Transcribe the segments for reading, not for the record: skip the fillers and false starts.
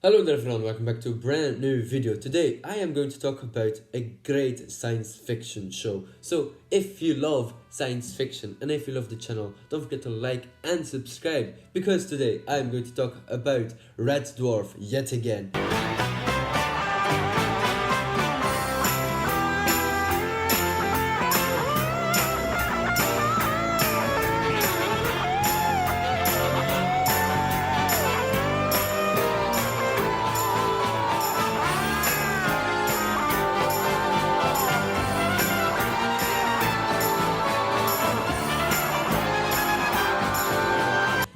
Hello there everyone, welcome back to a brand new video. Today I am going to talk about a great science fiction show. So if you love science fiction and if you love the channel, don't forget to like and subscribe, because today I am going to talk about Red Dwarf yet again.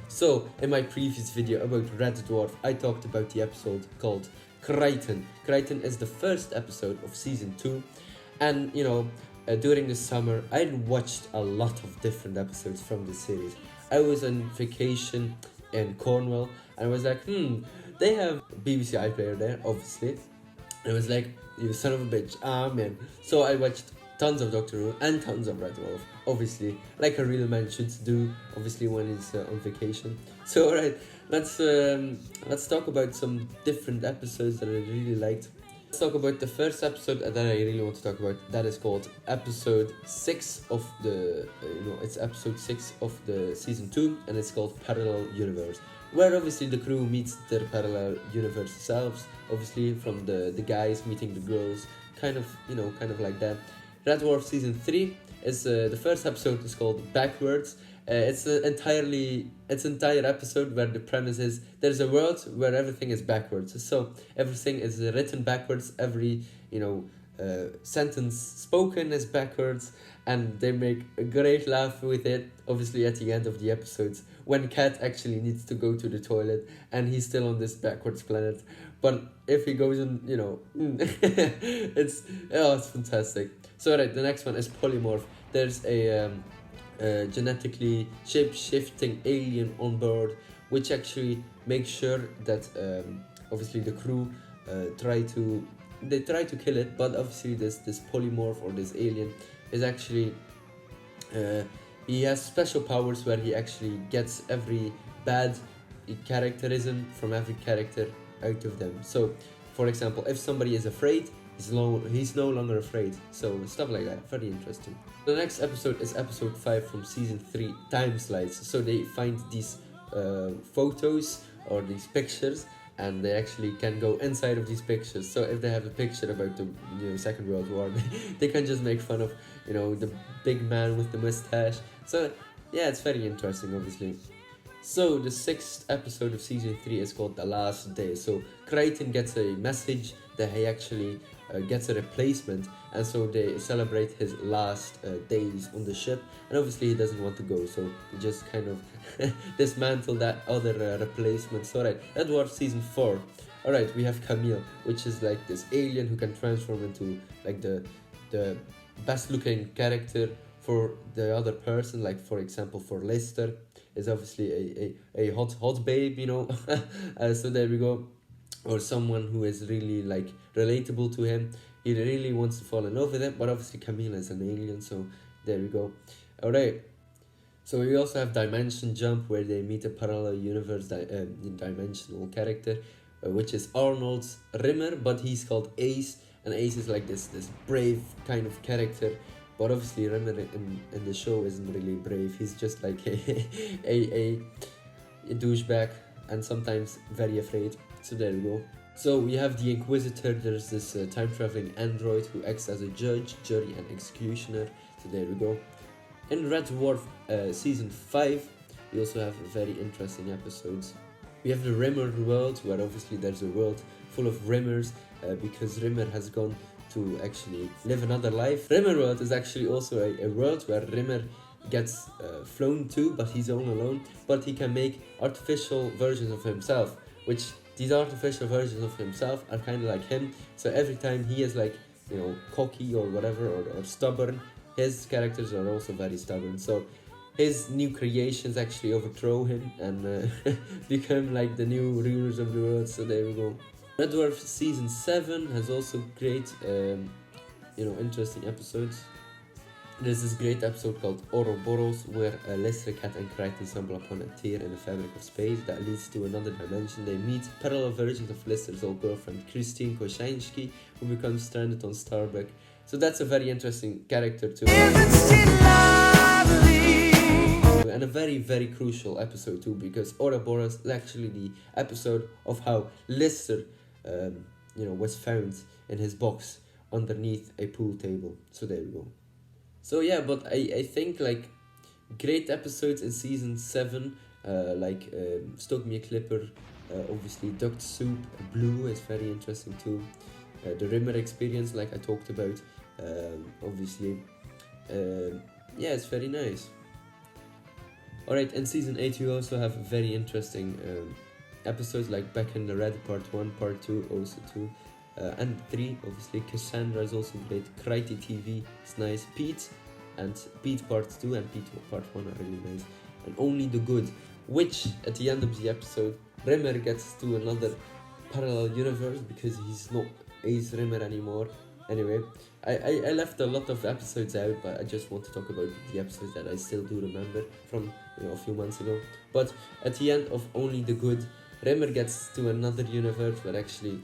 So, in my previous video about Red Dwarf, I talked about the episode called Crichton. Crichton is the first episode of season 2, and during the summer, I watched a lot of different episodes from the series. I was on vacation in Cornwall, and I was like, they have BBC iPlayer there, obviously. And I was like, you son of a bitch, amen. So I watched tons of Doctor Who and tons of Red Dwarf, obviously, like a real man should do, obviously, when he's on vacation. So alright, let's talk about some different episodes that I really liked. Let's talk about the first episode that I really want to talk about. That is called episode 6 of the, it's episode 6 of the season 2, and it's called Parallel Universe, where obviously the crew meets their parallel universe selves, obviously from the guys meeting the girls, kind of like that. Red Dwarf season 3 is the first episode is called Backwards. It's entire episode where the premise is there's a world where everything is backwards. So everything is written backwards. Every sentence spoken is backwards, and they make a great laugh with it. Obviously, at the end of the episodes, when Cat actually needs to go to the toilet and he's still on this backwards planet, but if he goes in, it's fantastic. So right, the next one is Polymorph. There's a genetically shape-shifting alien on board, which actually makes sure that obviously the crew try to kill it, but obviously this polymorph or this alien is actually he has special powers where he actually gets every bad characterism from every character out of them. So for example, if somebody is afraid, he's no longer afraid. So stuff like that, very interesting. The next episode is episode 5 from season 3, Time Slides. So they find these photos or these pictures, and they actually can go inside of these pictures. So if they have a picture about the Second World War, they can just make fun of the big man with the mustache. So yeah, it's very interesting, obviously. So the 6th episode of season 3 is called The Last Day. So Crichton gets a message that he actually gets a replacement, and so they celebrate his last days on the ship, and obviously he doesn't want to go, so he just kind of dismantle that other replacement. So right, Red Dwarf season 4. Alright, we have Camille, which is like this alien who can transform into like the best looking character for the other person. Like for example, for Lister is obviously a hot babe, so there we go. Or someone who is really like relatable to him. He really wants to fall in love with him, but obviously Camila is an alien, so there we go. Alright, so we also have Dimension Jump, where they meet a parallel universe dimensional character, which is Arnold's Rimmer, but he's called Ace, and Ace is like this brave kind of character, but obviously Rimmer in the show isn't really brave. He's just like a douchebag, and sometimes very afraid. So there we go. So we have the Inquisitor. There's this time-traveling android who acts as a judge, jury, and executioner. So there we go. In Red Dwarf season 5, we also have very interesting episodes. We have the Rimmer world, where obviously there's a world full of Rimmers, because Rimmer has gone to actually live another life. Rimmer world is actually also a world where Rimmer gets flown to, but he's all alone. But he can make artificial versions of himself, which these artificial versions of himself are kind of like him. So every time he is like, cocky or whatever, or stubborn, his characters are also very stubborn. So his new creations actually overthrow him and become like the new rulers of the world. So there we go. Red Dwarf season 7 has also great, interesting episodes. There's this great episode called Ouroboros where Lester, Cat and Crichton stumble upon a tear in the fabric of space that leads to another dimension. They meet parallel versions of Lester's old girlfriend Christine Kosciuszki, who becomes stranded on Starbuck. So that's a very interesting character too. And a very, very crucial episode too, because Ouroboros is actually the episode of how Lester was found in his box underneath a pool table. So there we go. So yeah, but I think like great episodes in season 7, Stoke Me a Clipper, obviously Duct Soup, Blue is very interesting too. The Rimmer experience, like I talked about, obviously. It's very nice. Alright, in season 8 you also have very interesting episodes like Back in the Red Part 1, Part 2, also 2. And 3, obviously. Cassandra is also great. Crikey TV is nice. Pete Part 2 and Pete Part 1 are really nice. And Only the Good, which at the end of the episode, Rimmer gets to another parallel universe because he's not Ace Rimmer anymore. Anyway, I left a lot of episodes out, but I just want to talk about the episodes that I still do remember from a few months ago. But at the end of Only the Good, Rimmer gets to another universe where actually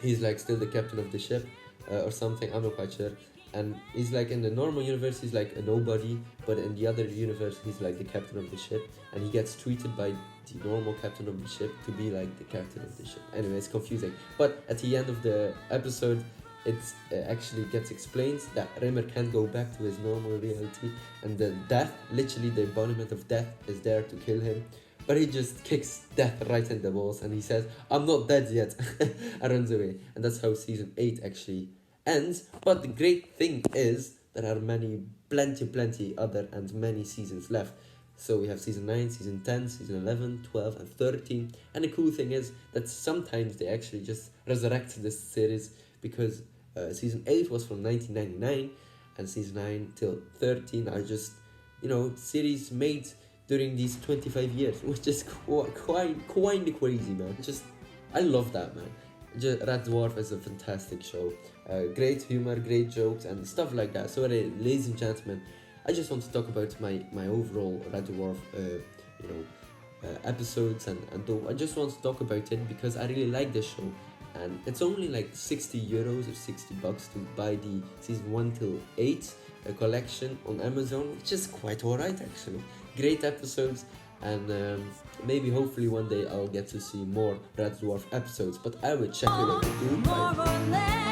he's like still the captain of the ship or something, I'm not quite sure. And he's like in the normal universe, he's like a nobody, but in the other universe, he's like the captain of the ship, and he gets treated by the normal captain of the ship to be like the captain of the ship. Anyway, it's confusing. But at the end of the episode, it actually gets explained that Rimmer can't go back to his normal reality, and the death, literally the embodiment of death, is there to kill him. But he just kicks death right in the balls, and he says, "I'm not dead yet," and runs away. And that's how season 8 actually ends. But the great thing is there are plenty other and many seasons left. So we have season 9, season 10, season 11, 12 and 13. And the cool thing is that sometimes they actually just resurrect this series, because season 8 was from 1999 and season 9 till 13 are just series made during these 25 years, which is quite crazy, man. I love that, man. Red Dwarf is a fantastic show. Great humor, great jokes, and stuff like that. So, ladies and gentlemen, I just want to talk about my overall Red Dwarf, episodes, and I just want to talk about it because I really like this show, and it's only like €60 or $60 to buy the season 1 till 8 collection on Amazon, which is quite alright actually. Great episodes. And maybe hopefully one day I'll get to see more Red Dwarf episodes, but I will check it out. Bye.